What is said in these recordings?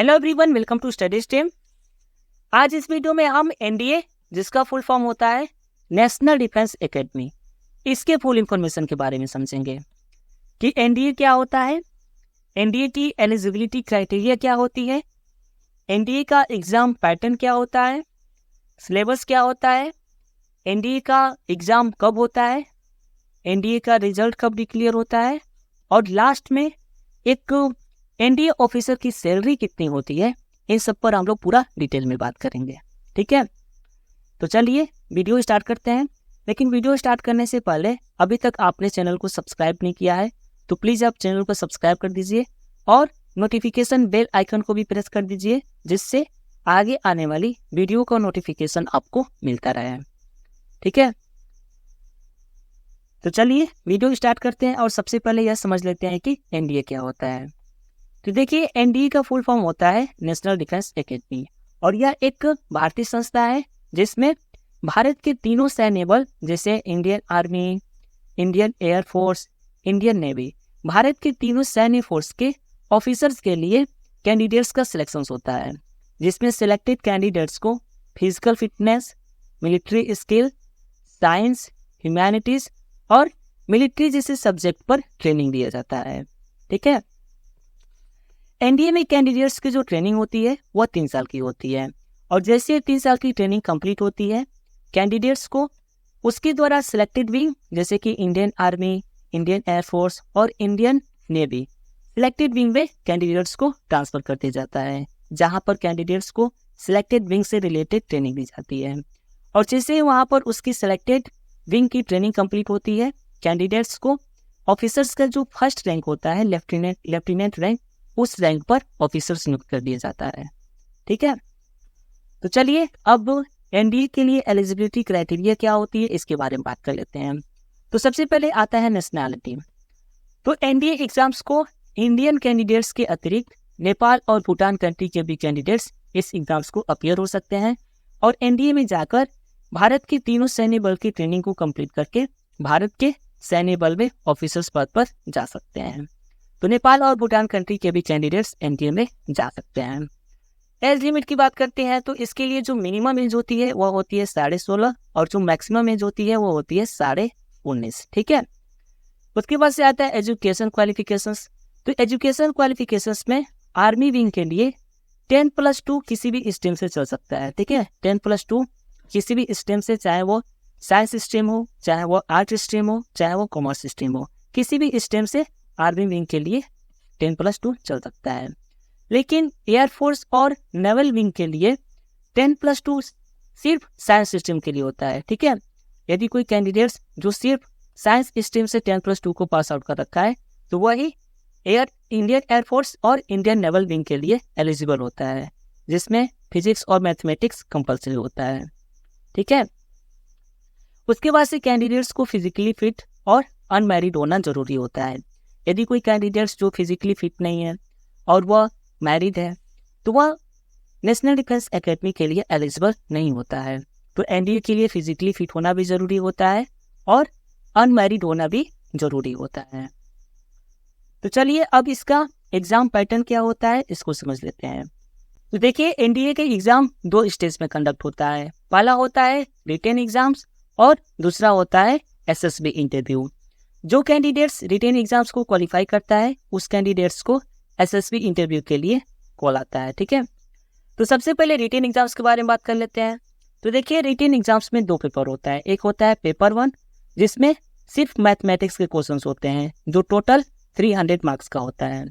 Hello everyone, welcome to study stream. आज इस video में हम एनडीए, जिसका फुल फॉर्म होता है नेशनल डिफेंस एकेडमी, इसके फुल इंफॉर्मेशन के बारे में समझेंगे कि एनडीए क्या होता है, एनडीए की एलिजिबिलिटी क्राइटेरिया क्या होती है, एनडीए का एग्जाम पैटर्न क्या होता है, सिलेबस क्या होता है, एनडीए का एग्जाम कब होता है, एनडीए का रिजल्ट कब डिक्लेयर होता है, और लास्ट में एक एनडीए ऑफिसर की सैलरी कितनी होती है। इन सब पर हम लोग पूरा डिटेल में बात करेंगे। ठीक है, तो चलिए वीडियो स्टार्ट करते हैं। लेकिन वीडियो स्टार्ट करने से पहले अभी तक आपने चैनल को सब्सक्राइब नहीं किया है तो प्लीज़ आप चैनल को सब्सक्राइब कर दीजिए और नोटिफिकेशन बेल आइकन को भी प्रेस कर दीजिए, जिससे आगे आने वाली वीडियो का नोटिफिकेशन आपको मिलता रहे। ठीक है, तो चलिए वीडियो स्टार्ट करते हैं और सबसे पहले यह समझ लेते हैं कि एनडीए क्या होता है। तो देखिए, एनडीए का फुल फॉर्म होता है नेशनल डिफेंस एकेडमी, और यह एक भारतीय संस्था है जिसमें भारत के तीनों सैन्य बल जैसे Indian army, Indian air force, Indian navy, Bharat के तीनों सैन्य फोर्स के ऑफिसर्स के लिए कैंडिडेट्स का सिलेक्शन होता है, जिसमें सिलेक्टेड कैंडिडेट्स को physical fitness, military skill, science, humanities और मिलिट्री जैसे सब्जेक्ट पर ट्रेनिंग दिया जाता है। ठीक है, एनडीए में कैंडिडेट्स की जो ट्रेनिंग होती है वह 3 साल की होती है, और जैसे 3 साल की ट्रेनिंग कंप्लीट होती है, कैंडिडेट्स को उसके द्वारा सिलेक्टेड विंग जैसे कि इंडियन आर्मी, इंडियन एयरफोर्स और इंडियन नेवी, सिलेक्टेड विंग में कैंडिडेट्स को ट्रांसफर कर दिया जाता है, जहां पर कैंडिडेट्स को सिलेक्टेड विंग से रिलेटेड ट्रेनिंग दी जाती है। और जैसे वहां पर उसकी सिलेक्टेड विंग की ट्रेनिंग कंप्लीट होती है, कैंडिडेट्स को ऑफिसर्स का जो फर्स्ट रैंक होता है लेफ्टिनेंट रैंक, उस रैंक पर ऑफिसर्स नियुक्त कर दिया जाता है। ठीक है, तो चलिए अब एनडीए के लिए एलिजिबिलिटी क्राइटेरिया क्या होती है इसके बारे में बात कर लेते हैं। तो सबसे पहले आता है नेशनैलिटी। तो एनडीए एग्जाम्स को इंडियन कैंडिडेट्स के अतिरिक्त नेपाल और भूटान कंट्री के भी कैंडिडेट्स इस एग्जाम्स को अपीयर हो सकते हैं, और एनडीए में जाकर भारत के तीनों सैन्य बल की ट्रेनिंग को कंप्लीट करके भारत के सैन्य बल में ऑफिसर्स पद पर जा सकते हैं। तो नेपाल और भूटान कंट्री के भी कैंडिडेट्स एनडीए में जा सकते हैं। एज लिमिट की बात करते हैं तो इसके लिए जो मिनिमम एज होती है वह होती है 16.5, और जो मैक्सिमम एज होती है वो होती है 19.5। ठीक है, उसके बाद से आता है एजुकेशन क्वालिफिकेशंस। तो एजुकेशन क्वालिफिकेशंस में आर्मी विंग के लिए 10+2 किसी भी स्ट्रीम से चल सकता है। ठीक है, 10+2 किसी भी स्ट्रीम से, चाहे वो साइंस स्ट्रीम हो, चाहे वो आर्ट स्ट्रीम हो, चाहे वो कॉमर्स स्ट्रीम हो, किसी भी स्ट्रीम से आर्मी विंग के लिए 10+2 चल सकता है। लेकिन एयरफोर्स और नेवल विंग के लिए 10+2 सिर्फ साइंस स्ट्रीम के लिए होता है। ठीक है, यदि कोई कैंडिडेट्स जो सिर्फ साइंस स्ट्रीम से 10+2 को पास आउट कर रखा है तो वही इंडियन एयरफोर्स और इंडियन नेवल विंग के लिए एलिजिबल होता है, जिसमें फिजिक्स और मैथमेटिक्स कंपल्सरी होता है। ठीक है, उसके बाद से कैंडिडेट्स को फिजिकली फिट और अनमैरिड होना जरूरी होता है। यदि कोई कैंडिडेट्स जो फिजिकली फिट नहीं है और वह मैरिड है तो वह नेशनल डिफेंस एकेडमी के लिए एलिजिबल नहीं होता है। तो एनडीए के लिए फिजिकली फिट होना भी जरूरी होता है और अनमैरिड होना भी जरूरी होता है। तो चलिए अब इसका एग्जाम पैटर्न क्या होता है इसको समझ लेते हैं। तो देखिए, एनडीए के एग्जाम 2 स्टेज में कंडक्ट होता है। पहला होता है रिटेन एग्जाम्स और दूसरा होता है एसएसबी इंटरव्यू। जो कैंडिडेट्स रिटेन एग्जाम्स को क्वालिफाई करता है उस कैंडिडेट्स को एसएसबी इंटरव्यू के लिए कॉल आता है। ठीक है, तो सबसे पहले रिटेन एग्जाम्स के बारे में बात कर लेते हैं। तो देखिए, रिटेन एग्जाम्स में 2 पेपर होता है। एक होता है पेपर 1, जिसमें सिर्फ मैथमेटिक्स के क्वेश्चंस होते हैं, जो टोटल 300 मार्क्स का होता है,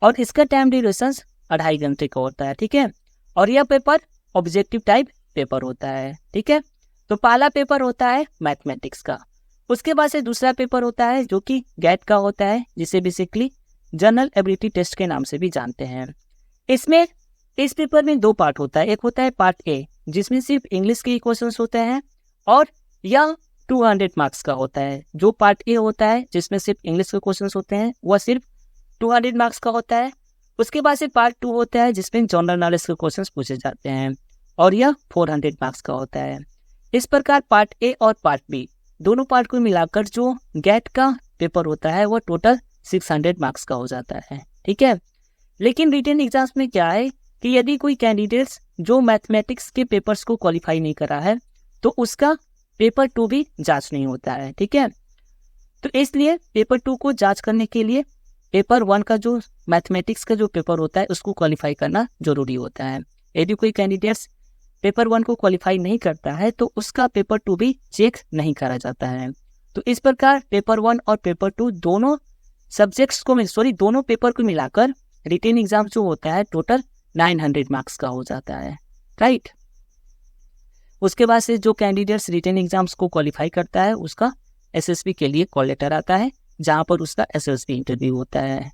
और इसका टाइम ड्यूरेशन 2.5 घंटे का होता है। ठीक है, और यह पेपर ऑब्जेक्टिव टाइप पेपर होता है। ठीक है, तो पहला पेपर होता है मैथमेटिक्स का। उसके बाद से दूसरा पेपर होता है जो कि गैट का होता है, जिसे बेसिकली जनरल एबिलिटी टेस्ट के नाम से भी जानते हैं। इसमें इस पेपर में 2 पार्ट होता है। एक होता है पार्ट ए, जिसमें सिर्फ इंग्लिश के क्वेश्चंस होते हैं, और यह 200 मार्क्स का होता है। जो पार्ट ए होता है जिसमें सिर्फ इंग्लिश के क्वेश्चंस होते हैं वह सिर्फ 200 मार्क्स का होता है। उसके बाद से पार्ट 2 होता है जिसमें जनरल नॉलेज के क्वेश्चंस पूछे जाते हैं, और यह 400 मार्क्स का होता है। इस प्रकार पार्ट ए और पार्ट बी दोनों पार्ट को मिलाकर जो गैट का पेपर होता है वह टोटल 600 मार्क्स का हो जाता है। ठीक है, लेकिन रिटेन एग्जाम्स में क्या है कि यदि कोई कैंडिडेट्स जो मैथमेटिक्स के पेपर्स को क्वालिफाई नहीं करा है तो उसका पेपर 2 भी जांच नहीं होता है, ठीक है। तो इसलिए पेपर 2 को जांच करने के लिए पेपर 1 का जो मैथमेटिक्स का जो पेपर होता है उसको क्वालिफाई करना जरूरी होता है। यदि कोई कैंडिडेट्स पेपर 1 को क्वालिफाई नहीं करता है तो उसका पेपर 2 भी चेक नहीं करा जाता है। तो इस प्रकार पेपर 1 और पेपर 2 दोनों सब्जेक्ट्स को दोनों पेपर को मिलाकर रिटेन एग्जाम जो होता है टोटल 900 मार्क्स का हो जाता है, राइट। उसके बाद से जो कैंडिडेट्स रिटेन एग्जाम्स को क्वालिफाई करता है उसका एसएसबी के लिए कॉल लेटर आता है जहां पर उसका एसएसबी इंटरव्यू होता है।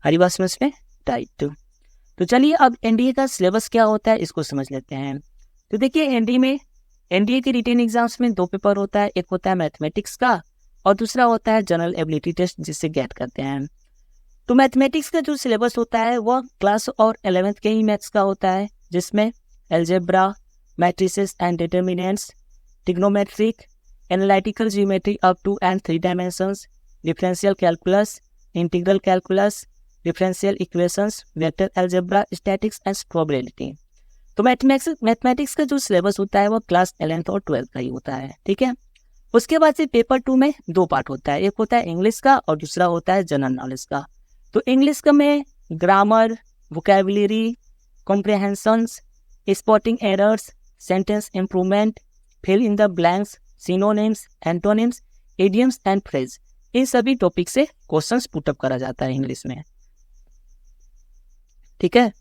हरी बात समझ में, राइट। तो चलिए अब एनडीए का सिलेबस क्या होता है इसको समझ लेते हैं। तो देखिए एनडीए के रिटेन एग्जाम्स में 2 पेपर होता है, एक होता है मैथमेटिक्स का और दूसरा होता है जनरल एबिलिटी टेस्ट जिससे गेट करते हैं। तो मैथमेटिक्स का जो सिलेबस होता है वह क्लास और 11th के ही मैथ्स का होता है, जिसमें algebra, matrices and determinants, trigonometric, analytical geometry up to and 3 dimensions, differential calculus, integral calculus, differential equations, vector algebra, statics and probability. तो मैथमेटिक्स का जो सिलेबस होता है वो क्लास 11th और 12th का ही होता है, ठीक है। उसके बाद से पेपर 2 में 2 पार्ट होता है, एक होता है इंग्लिश का और दूसरा होता है जनरल नॉलेज का। तो इंग्लिश का में grammar, vocabulary, comprehensions, spotting errors, sentence improvement, fill in the blanks, synonyms, antonyms, idioms and phrase, इन सभी टॉपिक से क्वेश्चंस पुटअप करा जाता है इंग्लिश में, ठीक है,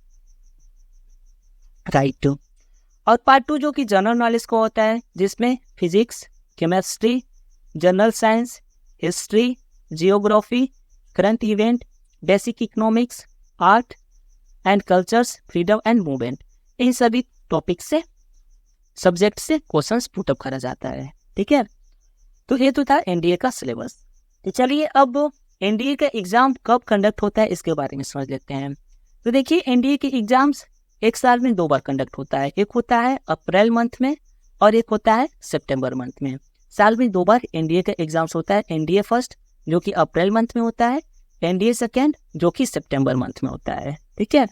राइट। और पार्ट 2 जो कि जनरल नॉलेज का होता है जिसमें physics, chemistry, general science, history, geography, current event, basic economics, art and cultures, freedom and movement, इन सभी टॉपिक से सब्जेक्ट से क्वेश्चंस पुटअप करा जाता है, ठीक है। तो ये तो था एनडीए का सिलेबस। तो चलिए अब एनडीए का एग्जाम कब कंडक्ट होता है इसके बारे में समझ लेते हैं। तो देखिए एनडीए के एग्जाम्स एक साल में 2 बार कंडक्ट होता है, एक होता है अप्रैल मंथ में और एक होता है सितंबर मंथ में। साल में 2 बार एनडीए का एग्जाम्स होता है, एनडीए फर्स्ट जो कि अप्रैल मंथ में होता है, एनडीए सेकेंड जो कि सितंबर मंथ में होता है, ठीक है।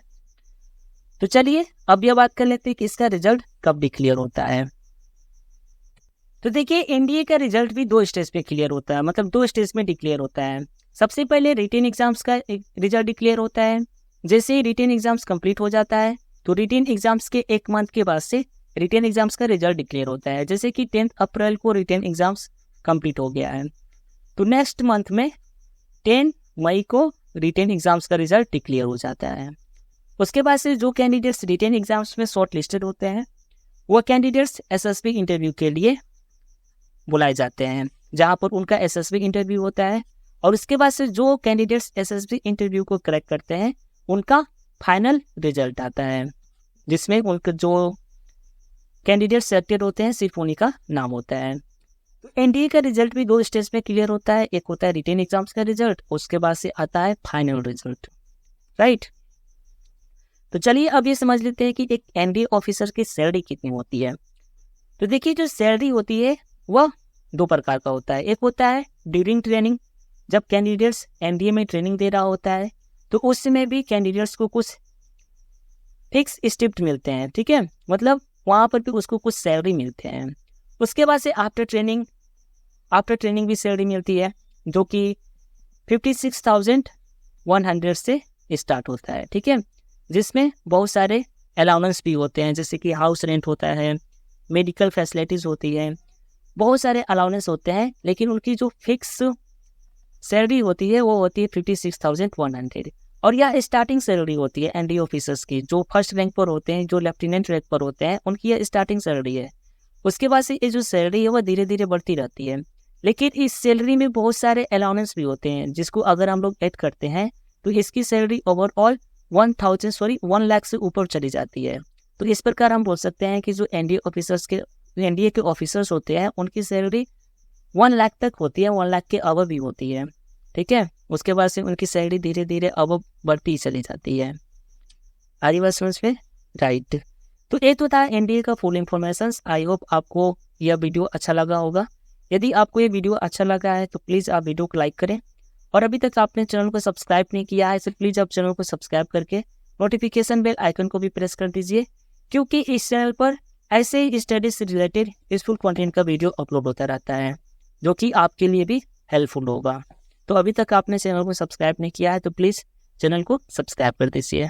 तो चलिए अब यह बात कर लेते हैं कि इसका रिजल्ट कब डिक्लेयर होता है। तो देखिए एनडीए का रिजल्ट भी 2 स्टेज पे क्लियर होता है, मतलब 2 स्टेज में डिक्लेयर होता है। सबसे पहले रिटेन एग्जाम्स का रिजल्ट डिक्लेयर होता है। जैसे ही रिटेन एग्जाम्स कंप्लीट हो जाता है तो रिटेन एग्जाम्स के 1 मंथ के बाद से रिटेन एग्जाम्स का रिजल्ट डिक्लेयर होता है। जैसे कि 10 अप्रैल को रिटेन एग्जाम्स कंप्लीट हो गया है तो नेक्स्ट मंथ में 10 मई को रिटेन एग्जाम्स का रिजल्ट डिक्लेयर हो जाता है। उसके बाद से जो कैंडिडेट्स रिटेन एग्जाम्स में शॉर्ट लिस्टेड होते हैं वो कैंडिडेट्स एसएसबी इंटरव्यू के लिए बुलाए जाते हैं, जहां पर उनका एसएसबी इंटरव्यू होता है। और उसके बाद से जो कैंडिडेट्स एसएसबी इंटरव्यू को क्रैक करते हैं उनका फाइनल रिजल्ट आता है, जिसमें उनका जो कैंडिडेट सेलेक्टेड होते हैं सिर्फ उन्हीं का नाम होता है। तो एनडीए का रिजल्ट भी 2 स्टेज में क्लियर होता है, एक होता है रिटेन एग्जाम्स का रिजल्ट, उसके बाद से आता है फाइनल रिजल्ट, राइट। तो चलिए अब ये समझ लेते हैं कि एक एनडीए ऑफिसर की सैलरी कितनी होती है। तो देखिए जो सैलरी होती है वह 2 प्रकार का होता है, एक होता है ड्यूरिंग ट्रेनिंग, जब कैंडिडेट्स एनडीए में ट्रेनिंग दे रहा होता है तो उस समय भी कैंडिडेट्स को कुछ फिक्स स्टिप्ट मिलते हैं, ठीक है, मतलब वहाँ पर भी उसको कुछ सैलरी मिलते हैं। उसके बाद से आफ्टर ट्रेनिंग भी सैलरी मिलती है जो कि 56,100 से स्टार्ट होता है, ठीक है, जिसमें बहुत सारे अलाउंस भी होते हैं, जैसे कि हाउस रेंट होता है, मेडिकल फैसिलिटीज होती है, बहुत सारे अलाउंस होते हैं। लेकिन उनकी जो फिक्स सैलरी होती है वो होती है 56,100 और यह स्टार्टिंग सैलरी होती है एनडीए ऑफिसर्स की। जो फर्स्ट रैंक पर होते हैं, जो लेफ्टिनेंट रैंक पर होते हैं, उनकी यह स्टार्टिंग सैलरी है। उसके बाद से ये जो सैलरी है वह धीरे धीरे बढ़ती रहती है। लेकिन इस सैलरी में बहुत सारे अलाउंस भी होते हैं जिसको अगर हम लोग ऐड करते हैं तो इसकी सैलरी ओवरऑल 1 लाख से ऊपर चली जाती है। तो इस प्रकार हम बोल सकते हैं कि जो एनडीए के ऑफिसर्स होते हैं उनकी सैलरी 1 लाख तक होती है, 1 लाख के अबव भी होती है, ठीक है। उसके बाद से उनकी सैलरी धीरे धीरे अबव बढ़ती चली जाती है। आ रही बात समझ में, राइट। तो ये तो था एनडीए का फुल इंफॉर्मेशन। आई होप आपको यह वीडियो अच्छा लगा होगा। यदि आपको ये वीडियो अच्छा लगा है तो प्लीज़ आप वीडियो को लाइक करें और अभी तक आपने चैनल को सब्सक्राइब नहीं किया है तो प्लीज़ आप चैनल को सब्सक्राइब करके नोटिफिकेशन बेल आइकन को भी प्रेस कर दीजिए, क्योंकि इस चैनल पर ऐसे ही स्टडीज से रिलेटेड यूजफुल कंटेंट का वीडियो अपलोड होता रहता है, जो कि आपके लिए भी हेल्पफुल होगा। तो अभी तक आपने चैनल को सब्सक्राइब नहीं किया है तो प्लीज़ चैनल को सब्सक्राइब कर दीजिए।